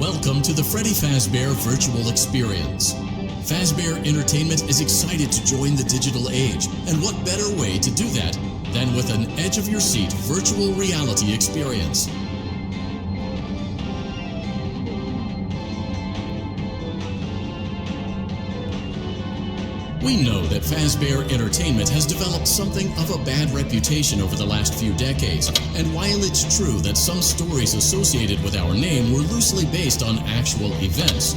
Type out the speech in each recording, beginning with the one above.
Welcome to the Freddy Fazbear Virtual Experience. Fazbear Entertainment is excited to join the digital age, and what better way to do that than with an edge-of-your-seat virtual reality experience. We know that Fazbear Entertainment has developed something of a bad reputation over the last few decades, and while it's true that some stories associated with our name were loosely based on actual events,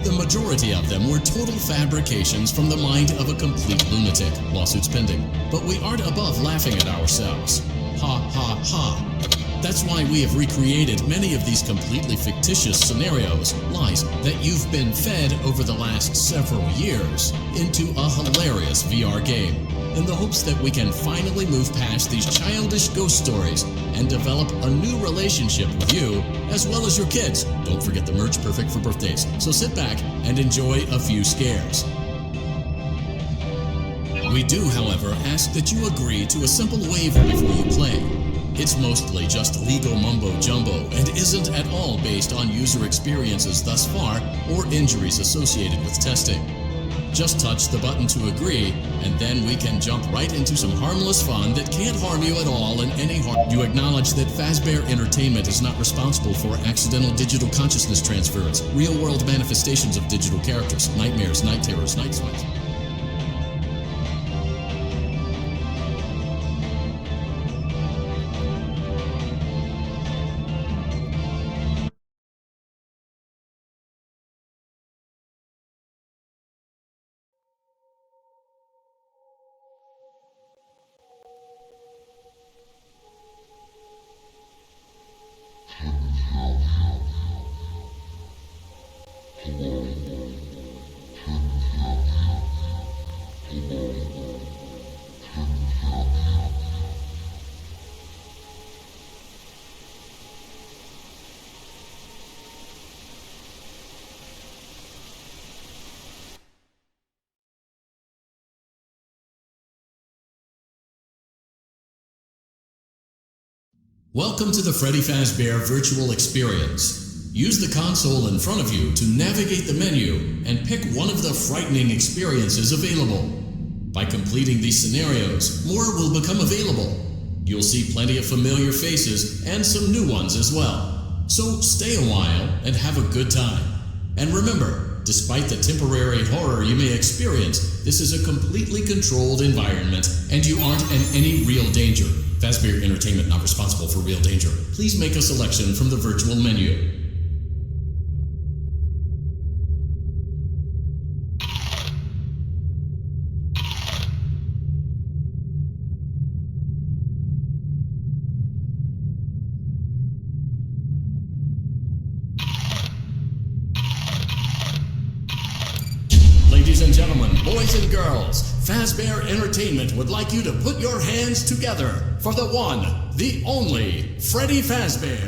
the majority of them were total fabrications from the mind of a complete lunatic, lawsuits pending. But we aren't above laughing at ourselves. Ha ha ha. That's why we have recreated many of these completely fictitious scenarios, lies, that you've been fed over the last several years into a hilarious VR game, in the hopes that we can finally move past these childish ghost stories and develop a new relationship with you, as well as your kids. Don't forget the merch, perfect for birthdays. So sit back and enjoy a few scares. We do, however, ask that you agree to a simple waiver before you play. It's mostly just legal mumbo-jumbo and isn't at all based on user experiences thus far or injuries associated with testing. Just touch the button to agree, and then we can jump right into some harmless fun that can't harm you at all in any harm. You acknowledge that Fazbear Entertainment is not responsible for accidental digital consciousness transference, real-world manifestations of digital characters, nightmares, night terrors, night sweats. Welcome to the Freddy Fazbear Virtual Experience. Use the console in front of you to navigate the menu and pick one of the frightening experiences available. By completing these scenarios, more will become available. You'll see plenty of familiar faces and some new ones as well. So stay a while and have a good time. And remember, despite the temporary horror you may experience, this is a completely controlled environment and you aren't in any real danger. Fazbear Entertainment not responsible for real danger. Please make a selection from the virtual menu. Ladies and gentlemen, boys and girls, Fazbear Entertainment would like you to put your hands together for the one, the only, Freddy Fazbear.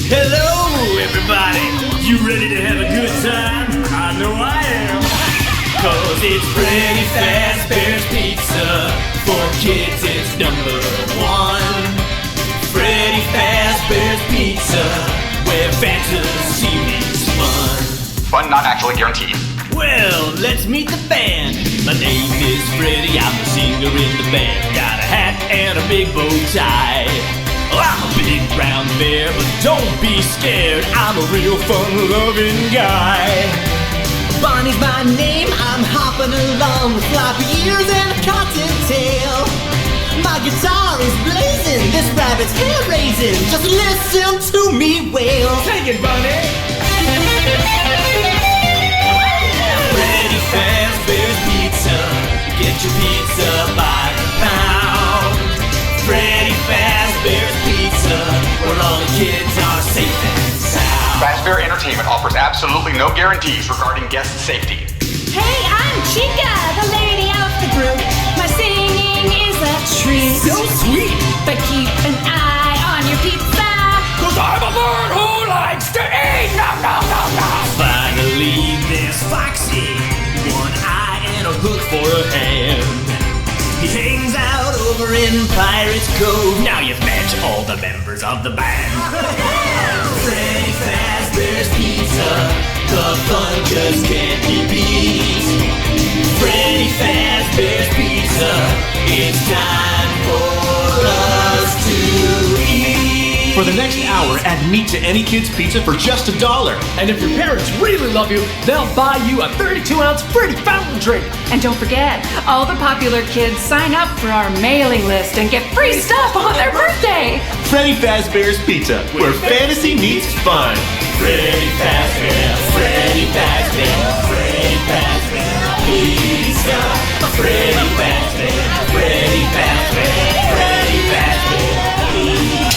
Hello, everybody! You ready to have a good time? I know I am. Cause it's Freddy Fazbear's Pizza. For kids, it's number one. Freddy Fazbear's Pizza, where fantasy meets fun. Fun not actually guaranteed. Well, let's meet the band. My name is Freddy, I'm the singer in the band. Got a hat and a big bow tie. Oh, I'm a big brown bear, but don't be scared, I'm a real fun-loving guy. Bonnie's my name, I'm hopping along with floppy ears and a cottontail. My guitar is blazing, this rabbit's hair-raising. Just listen to me wail. Take it, Bunny! Freddy Fazbear's Pizza, get your pizza by the pound. Freddy Fazbear's Pizza, where all the kids are safe and sound. Fazbear Entertainment offers absolutely no guarantees regarding guest safety. Hey, I'm Chica, the lady of the group. My singing is a treat. So sweet! But keep an eye on your pizza. Cause I'm a bird who likes to eat! Nom, nom, nom, nom. Finally, there's Foxy, one eye and a hook for a hand. He hangs out over over in Pirates Cove. Now you've met all the members of the band. Freddy Fazbear's Pizza, the fun just can't be beat. Freddy Fazbear's Pizza, it's time for us to eat. For the next hour, add meat to any kid's pizza for just $1. And if your parents really love you, they'll buy you a 32-ounce fruity fountain drink. And don't forget, all the popular kids sign up for our mailing list and get free stuff on their birthday. Freddy Fazbear's Pizza, where fantasy meets fun. Freddy Fazbear, Freddy Fazbear, Freddy Fazbear Pizza. Freddy Fazbear, Freddy Fazbear, Freddy Fazbear Pizza.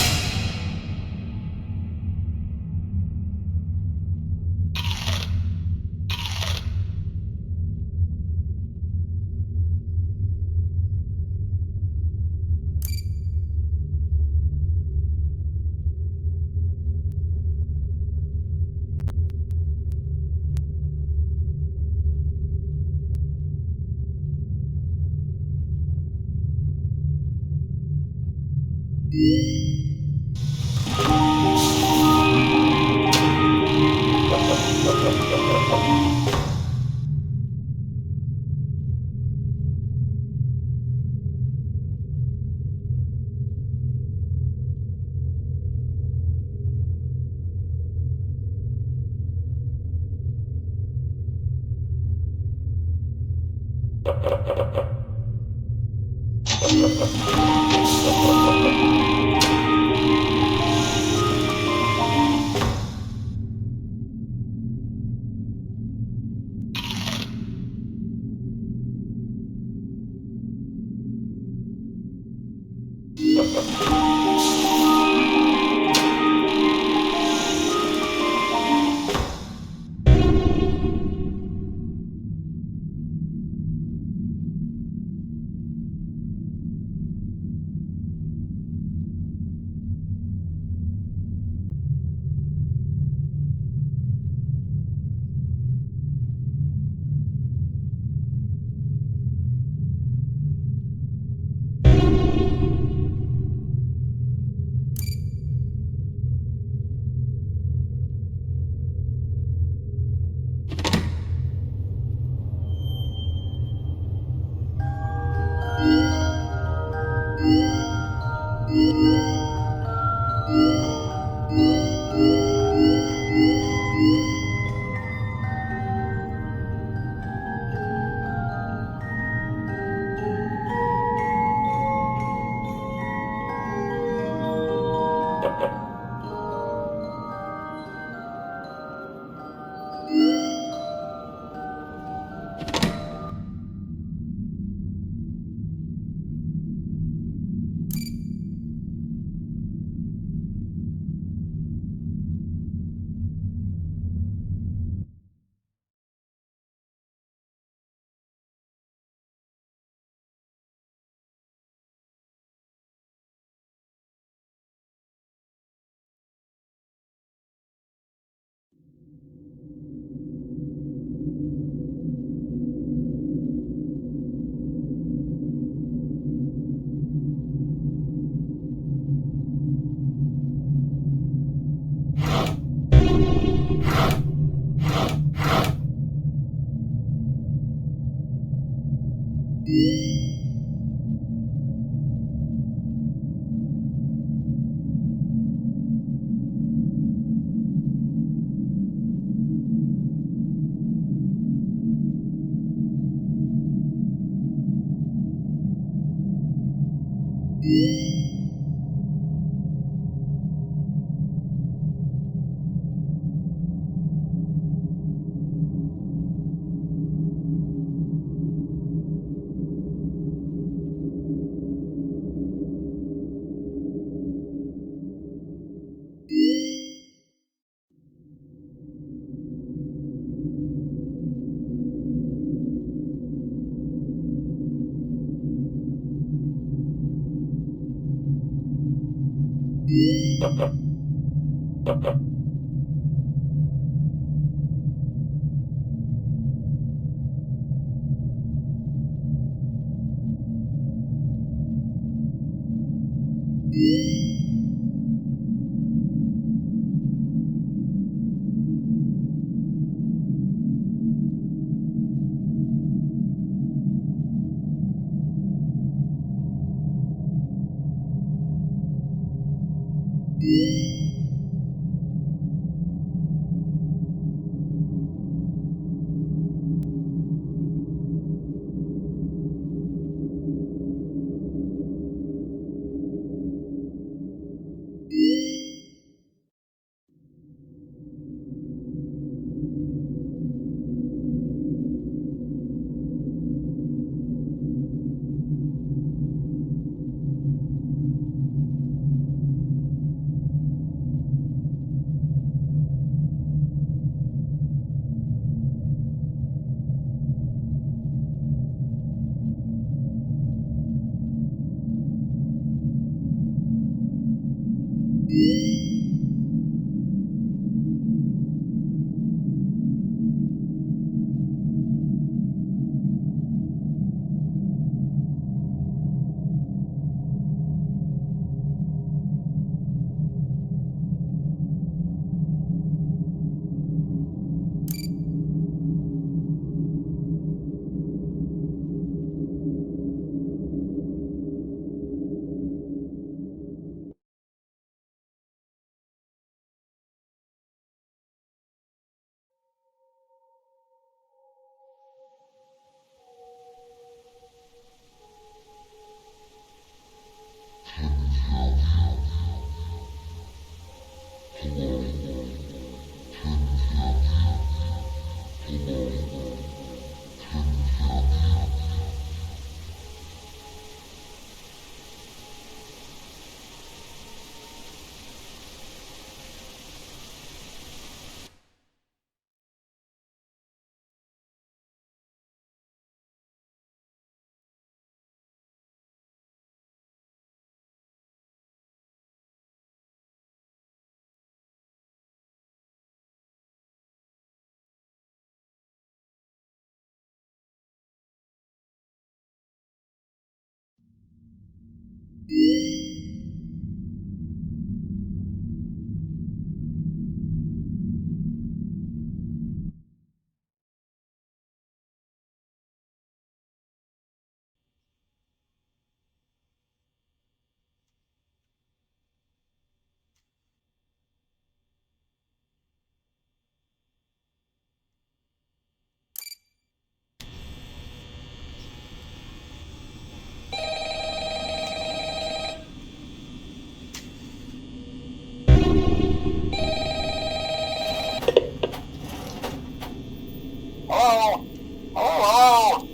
Hello? Hello?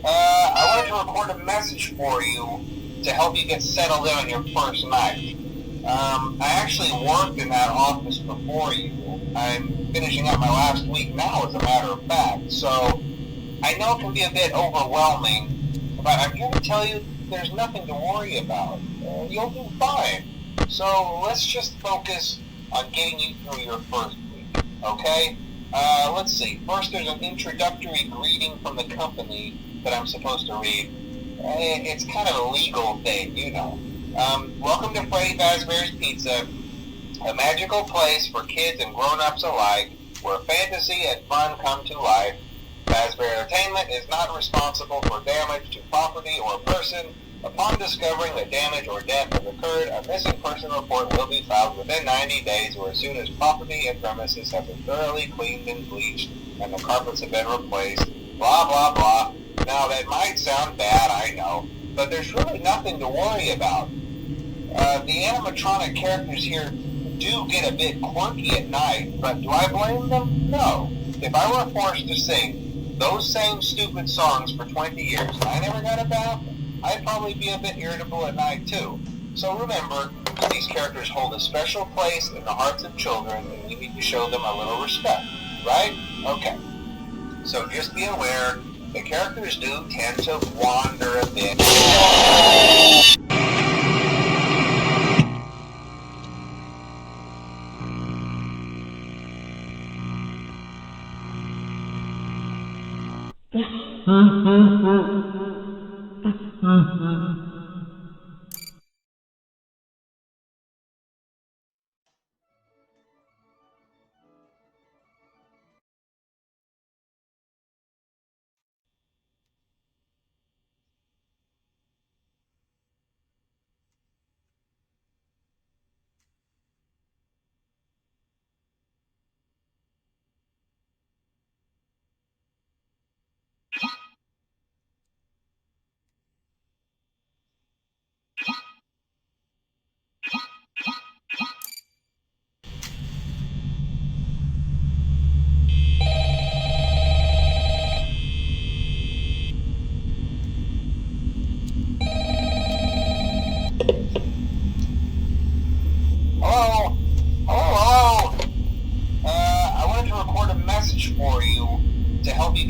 I wanted to record a message for you to help you get settled in on your first night. I actually worked in that office before you. I'm finishing up my last week now, as a matter of fact, so I know it can be a bit overwhelming, but I'm here to tell you there's nothing to worry about. You'll do fine. So let's just focus on getting you through your first week, okay? Let's see. First, there's an introductory greeting from the company that I'm supposed to read. It's kind of a legal thing, you know. Welcome to Freddy Fazbear's Pizza, a magical place for kids and grown-ups alike, where fantasy and fun come to life. Fazbear Entertainment is not responsible for damage to property or person. Upon discovering that damage or death has occurred, a missing person report will be filed within 90 days or as soon as property and premises have been thoroughly cleaned and bleached and the carpets have been replaced. Blah, blah, blah. Now, that might sound bad, I know, but there's really nothing to worry about. The animatronic characters here do get a bit quirky at night, but do I blame them? No. If I were forced to sing those same stupid songs for 20 years and I never got a bath, I'd probably be a bit irritable at night too. So remember, these characters hold a special place in the hearts of children and we need to show them a little respect, right? Okay. So just be aware, the characters do tend to wander a bit.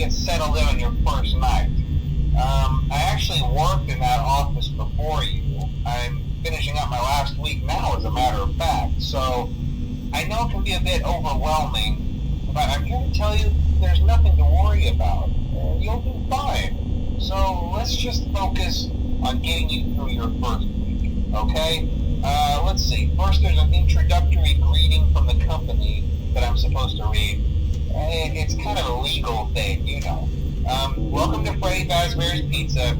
get settled in on your first night. I actually worked in that office before you. I'm finishing up my last week now, as a matter of fact, so I know it can be a bit overwhelming, but I'm here to tell you there's nothing to worry about. You'll do fine. So let's just focus on getting you through your first week, okay? Let's see. First, there's an introductory greeting from the company that I'm supposed to read. It's kind of a legal thing, you know. Welcome to Freddy Fazbear's Pizza,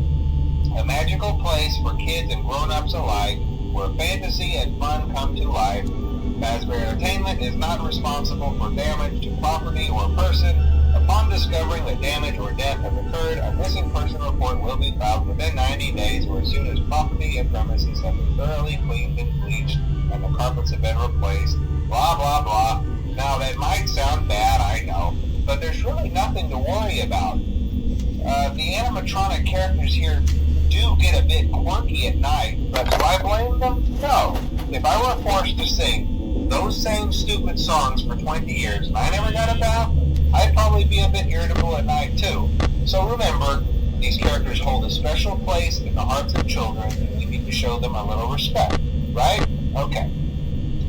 a magical place for kids and grown-ups alike, where fantasy and fun come to life. Fazbear Entertainment is not responsible for damage to property or person. Upon discovering that damage or death has occurred, a missing person report will be filed within 90 days or as soon as property and premises have been thoroughly cleaned and bleached and the carpets have been replaced. Blah, blah, blah. Now, that might sound bad, I know, but there's really nothing to worry about. The animatronic characters here do get a bit quirky at night, but do I blame them? No. If I were forced to sing those same stupid songs for 20 years and I never got a bath, I'd probably be a bit irritable at night too. So remember, these characters hold a special place in the hearts of children and we need to show them a little respect, right? Okay.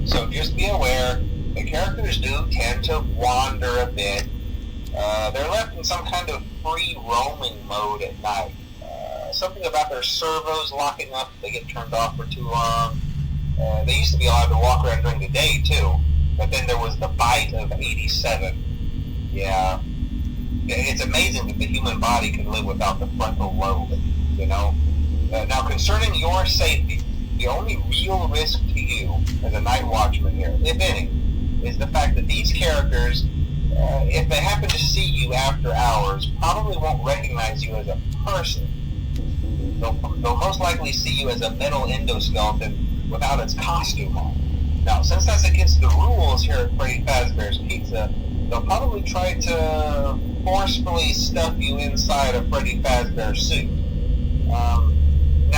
So just be aware, the characters do tend to wander a bit. They're left in some kind of free roaming mode at night. Something about their servos locking up if they get turned off for too long. They used to be allowed to walk around during the day too, but then there was the bite of 87. Yeah. It's amazing that the human body can live without the frontal lobe, you know? Now, concerning your safety, the only real risk to you as a night watchman here, if any, is the fact that these characters, if they happen to see you after hours, probably won't recognize you as a person. They'll most likely see you as a metal endoskeleton without its costume on. Now, since that's against the rules here at Freddy Fazbear's Pizza, they'll probably try to forcefully stuff you inside a Freddy Fazbear suit. Now,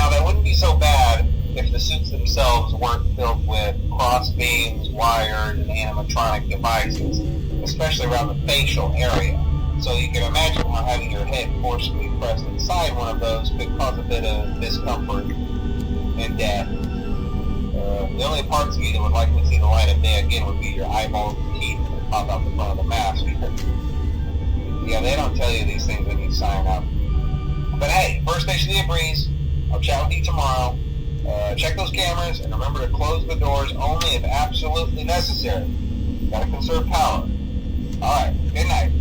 that wouldn't be so bad if the suits themselves weren't filled with cross beams, wires, and animatronic devices, especially around the facial area. So you can imagine how having your head forcibly pressed inside one of those could cause a bit of discomfort and death. The only parts of you that would likely see the light of day again would be your eyeballs and teeth that pop out the front of the mask. Yeah, they don't tell you these things when you sign up. But hey, first station of the breeze. I'll chat with you tomorrow. Check those cameras and remember to close the doors only if absolutely necessary. Gotta conserve power. Alright, good night.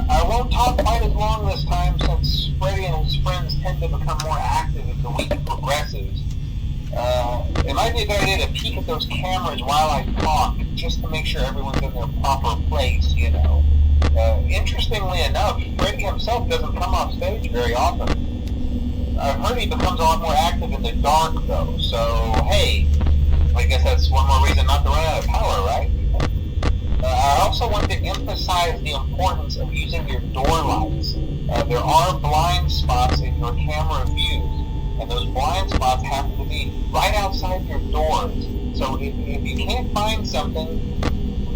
I won't talk quite as long this time since Freddy and his friends tend to become more active as the week progresses. It might be a good idea to peek at those cameras while I talk, just to make sure everyone's in their proper place, you know. Interestingly enough, Freddy himself doesn't come off stage very often. I've heard he becomes a lot more active in the dark, though, so hey, I guess that's one more reason not to run out of power, right? I also want to emphasize the importance of using your door lights. There are blind spots in your camera views, and those blind spots happen to be right outside your doors. So if you can't find something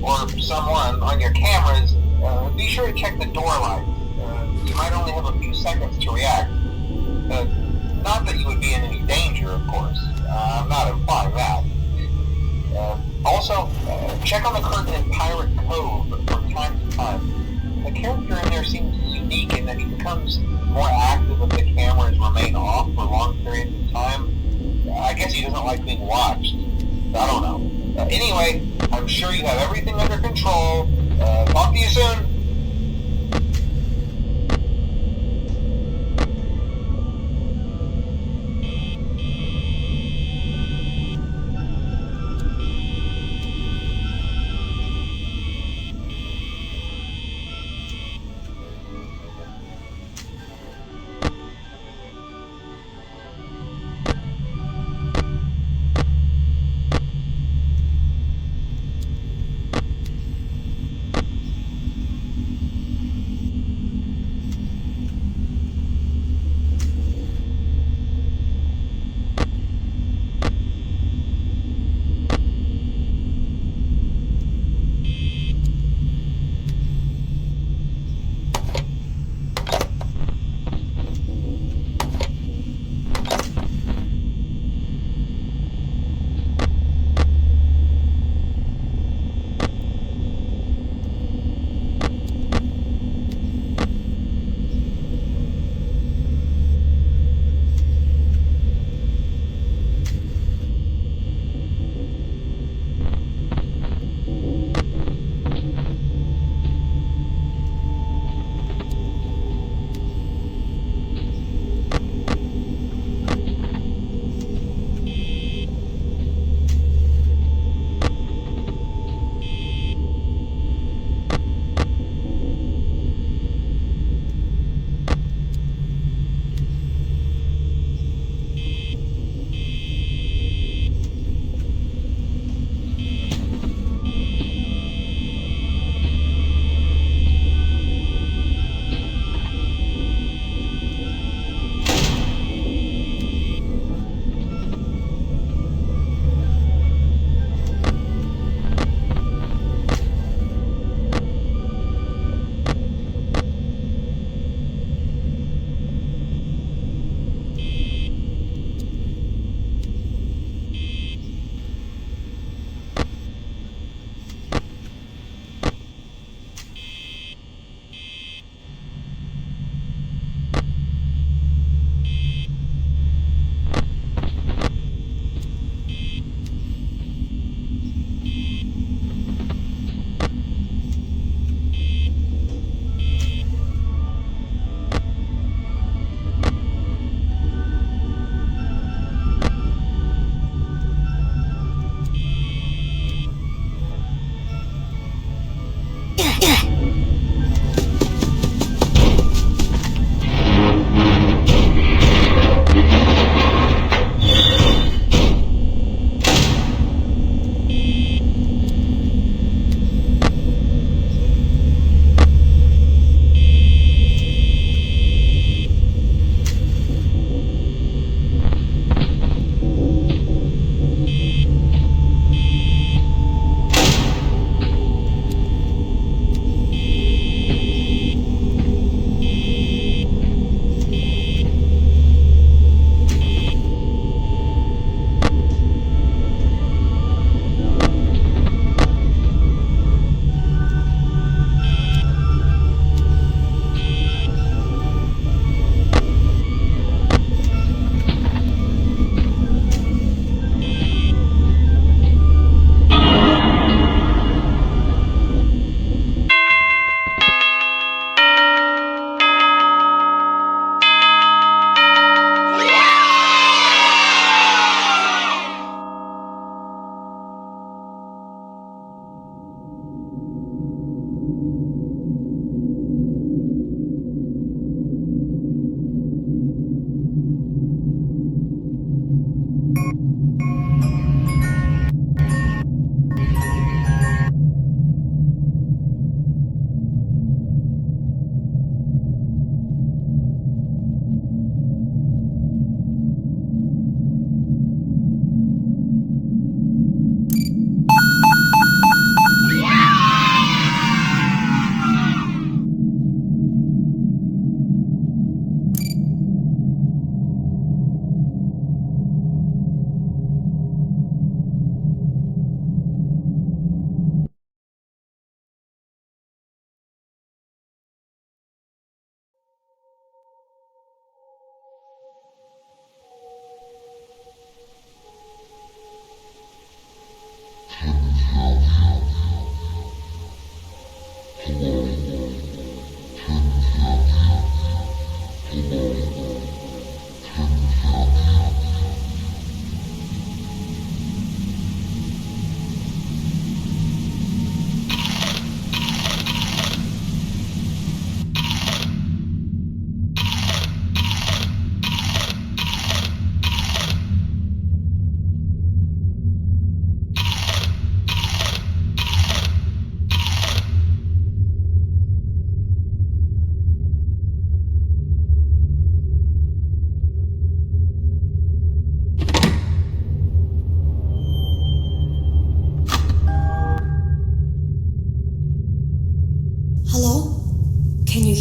or someone on your cameras, be sure to check the door lights. You might only have a few seconds to react. Not that you would be in any danger, of course. I'm not implying that. Also, check on the curtain in Pirate Cove from time to time. The character in there seems unique in that he becomes more active if the cameras remain off for long periods of time. I guess he doesn't like being watched. I don't know. Anyway, I'm sure you have everything under control. Talk to you soon.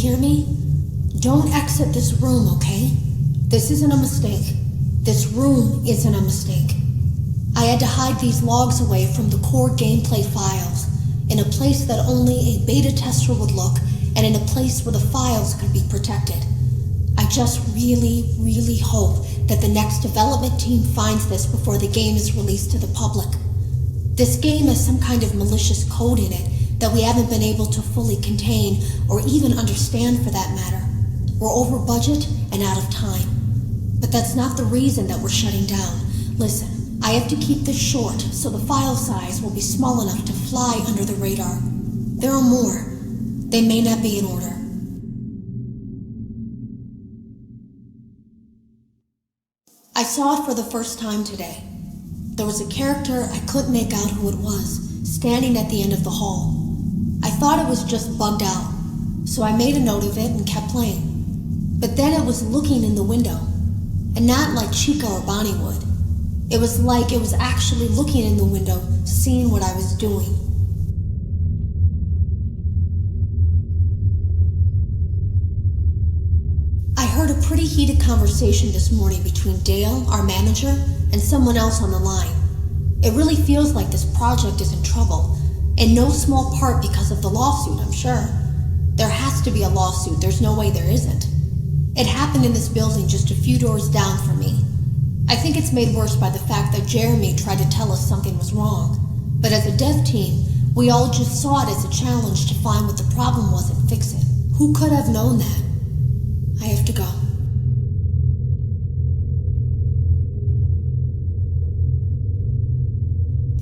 hear me? Don't exit this room, okay? This isn't a mistake. This room isn't a mistake. I had to hide these logs away from the core gameplay files, in a place that only a beta tester would look, and in a place where the files could be protected. I just really, really hope that the next development team finds this before the game is released to the public. This game has some kind of malicious code in it that we haven't been able to fully contain, or even understand for that matter. We're over budget and out of time. But that's not the reason that we're shutting down. Listen, I have to keep this short, so the file size will be small enough to fly under the radar. There are more. They may not be in order. I saw it for the first time today. There was a character I couldn't make out who it was, standing at the end of the hall. I thought it was just bugged out, so I made a note of it and kept playing. But then it was looking in the window, and not like Chica or Bonnie would. It was like it was actually looking in the window, seeing what I was doing. I heard a pretty heated conversation this morning between Dale, our manager, and someone else on the line. It really feels like this project is in trouble, in no small part because of the lawsuit, I'm sure. There has to be a lawsuit, there's no way there isn't. It happened in this building just a few doors down from me. I think it's made worse by the fact that Jeremy tried to tell us something was wrong. But as a dev team, we all just saw it as a challenge to find what the problem was and fix it. Who could have known that? I have to go.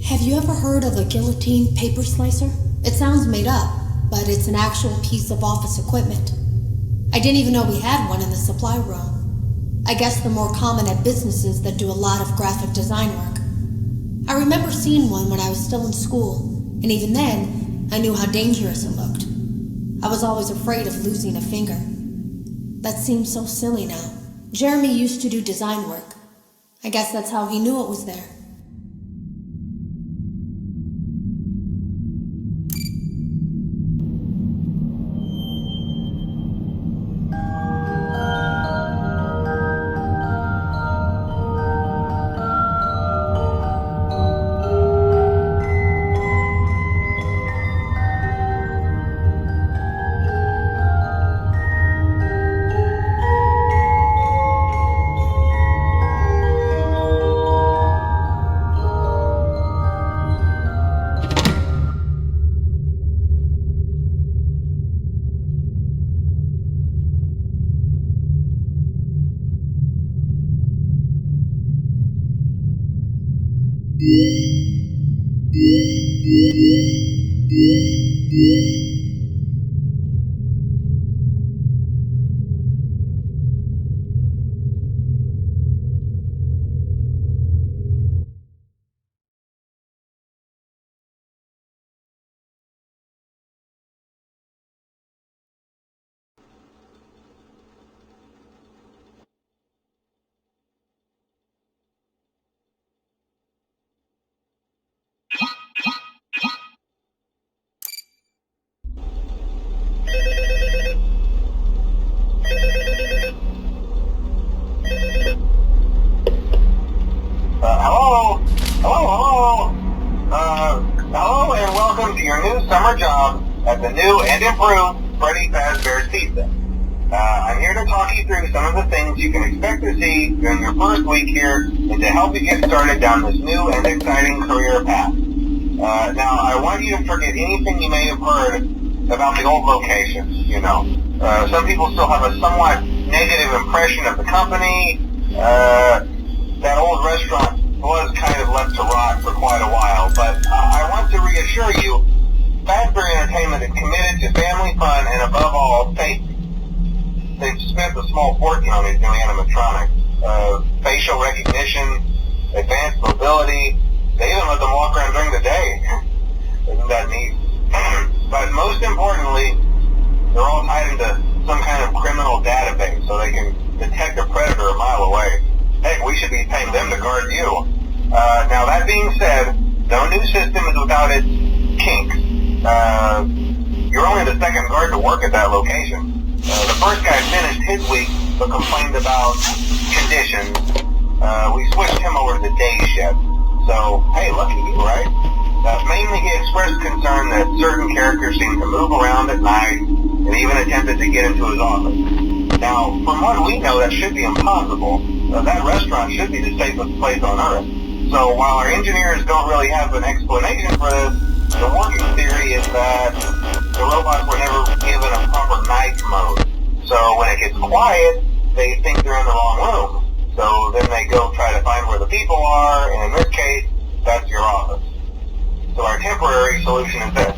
Have you ever heard of a guillotine paper slicer? It sounds made up, but it's an actual piece of office equipment. I didn't even know we had one in the supply room. I guess they're more common at businesses that do a lot of graphic design work. I remember seeing one when I was still in school, and even then, I knew how dangerous it looked. I was always afraid of losing a finger. That seems so silly now. Jeremy used to do design work. I guess that's how he knew it was there. Hello and welcome to your new summer job at the new and improved Freddy Fazbear's Pizza. I'm here to talk you through some of the things you can expect to see during your first week here and to help you get started down this new and exciting career path. Now, I want you to forget anything you may have heard about the old location, you know. Some people still have a somewhat negative impression of the company. That old restaurant was kind of left to rot for quite a while, but I want to reassure you, Fazbear Entertainment is committed to family fun and above all, safety. They've spent a small fortune on these new animatronics. Facial recognition, advanced mobility, they even let them walk around during the day. Isn't that neat? But most importantly, they're all tied into some kind of criminal database so they can detect a predator a mile away. Heck, we should be paying them to guard you. Now that being said, no new system is without its kinks. You're only the second guard to work at that location. The first guy finished his week, but complained about conditions. We switched him over to the day shift. So, hey, lucky you, right? Mainly he expressed concern that certain characters seemed to move around at night and even attempted to get into his office. Now, from what we know, that should be impossible. That restaurant should be the safest place on Earth. So while our engineers don't really have an explanation for this, the working theory is that the robots were never given a proper night mode. So when it gets quiet, they think they're in the wrong room. So then they go try to find where the people are, and in this case, that's your office. So our temporary solution is this.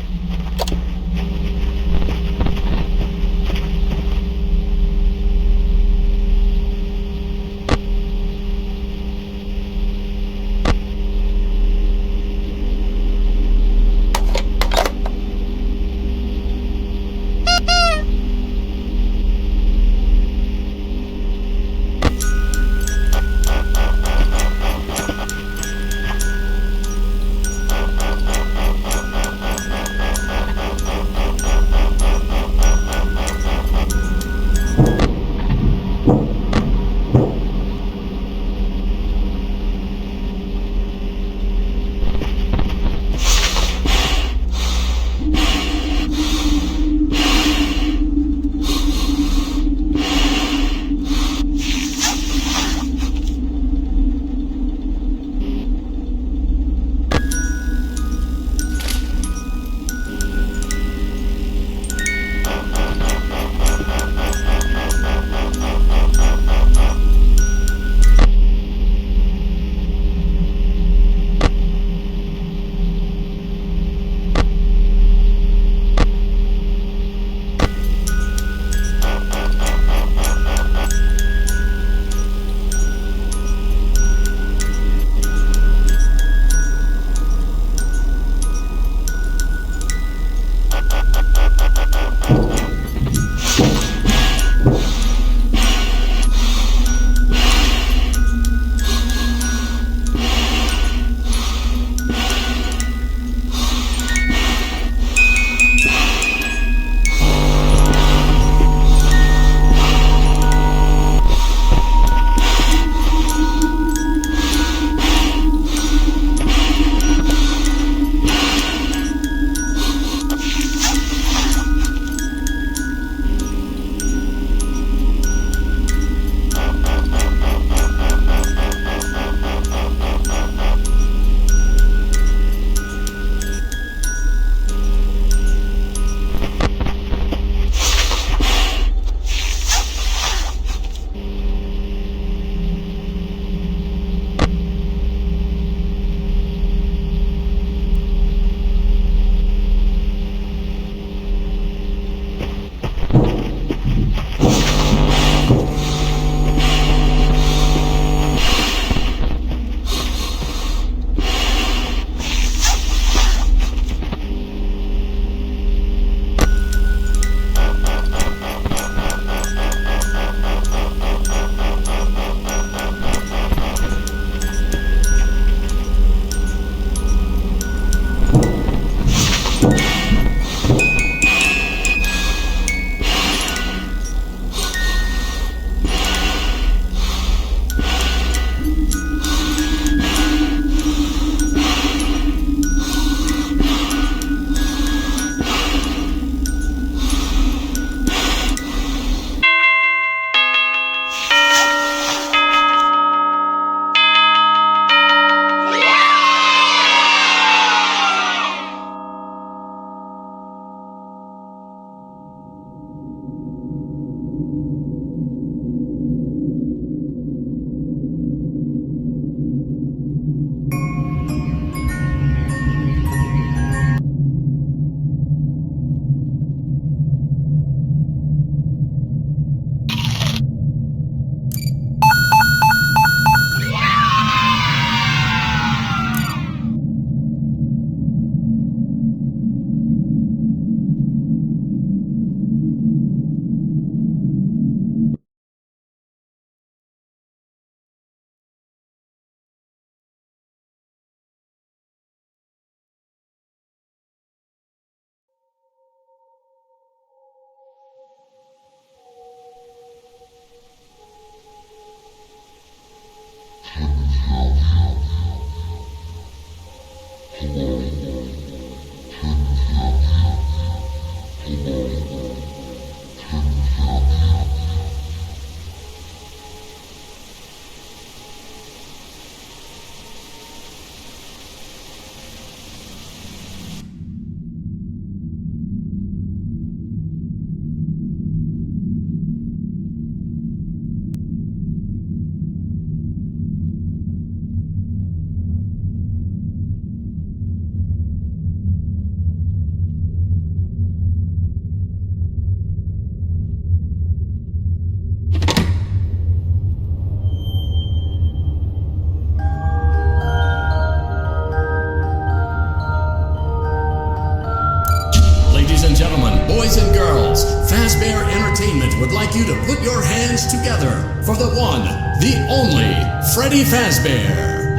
would like you to put your hands together for the one, the only, Freddy Fazbear.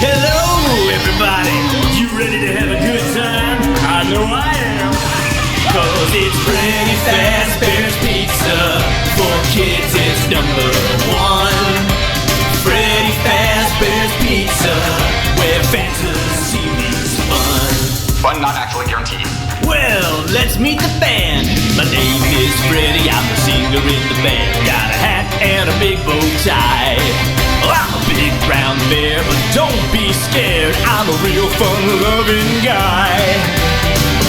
Hello, everybody. You ready to have a good time? I know I am. Cause it's Freddy Fazbear's Pizza. For kids, it's number one. Freddy Fazbear's Pizza, where fantasy meets fun. Fun not actually guaranteed. Well, let's meet the band. My name is Freddy, I'm the singer in the band. Got a hat and a big bow tie. Oh, I'm a big brown bear, but don't be scared. I'm a real fun-loving guy.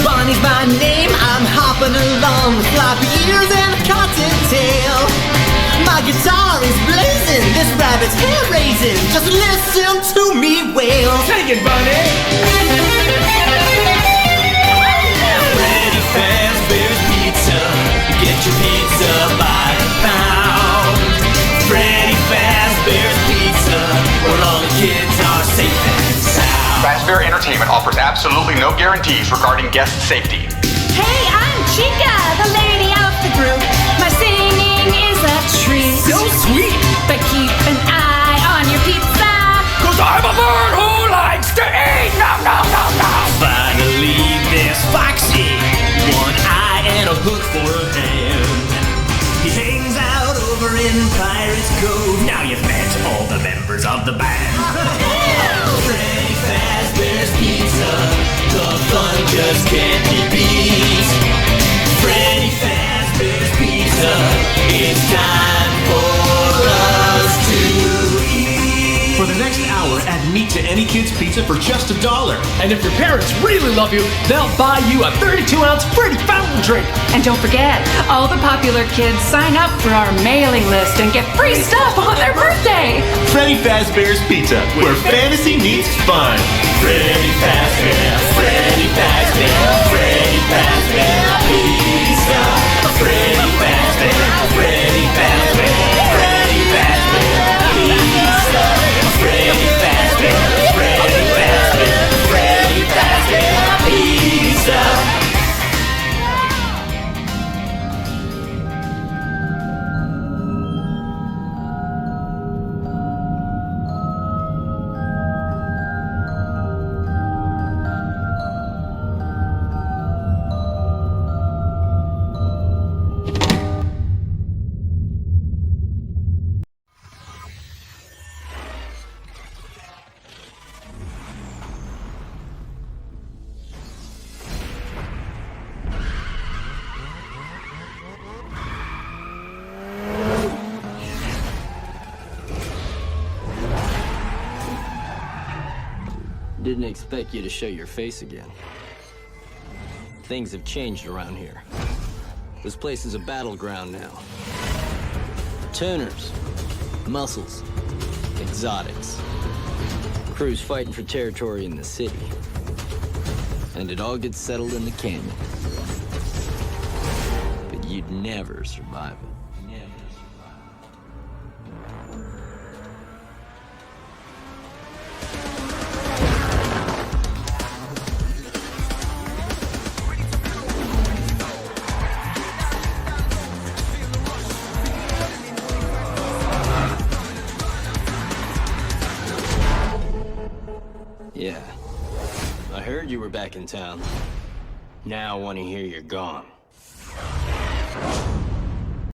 Bonnie's my name, I'm hopping along with floppy ears and a cottontail. My guitar is blazing, this rabbit's hair raising. Just listen to me wail. Sing it, Bunny! Freddy Fazbear's Pizza, get your pizza by the pound. Freddy Fazbear's Pizza, where all the kids are safe and sound. Fazbear Entertainment offers absolutely no guarantees regarding guest safety. Hey, I'm Chica, the lady of the group. My singing is a treat. So sweet! But keep an eye on your pizza. Cause I'm a bird who likes to eat! No, no, no, no! Finally, there's Foxy, one eye and a hook for a hand. He hangs out over in Pirates Cove. Now you've met all the members of the band. Freddy Fazbear's Pizza, the fun just can't be beat. Freddy Fazbear's Pizza, it's time for us to eat. For the next hour, add meat to any kid's pizza for just $1. And if your parents really love you, they'll buy you a 32-ounce fruity fountain drink. And don't forget, all the popular kids sign up for our mailing list and get free stuff on their birthday. Freddy Fazbear's Pizza, where fantasy meets fun. Freddy Fazbear, Freddy Fazbear, Freddy Fazbear Pizza. Freddy Fazbear, Freddy Fazbear, Freddy Fazbear Pizza. Freddy Fazbear, Freddy Fazbear, Freddy Fazbear Pizza. Didn't expect you to show your face again. Things have changed around here. This place is a battleground now. Tuners, muscles, exotics. Crews fighting for territory in the city. And it all gets settled in the canyon. But you'd never survive it. Yeah. I heard you were back in town. Now I want to hear you're gone.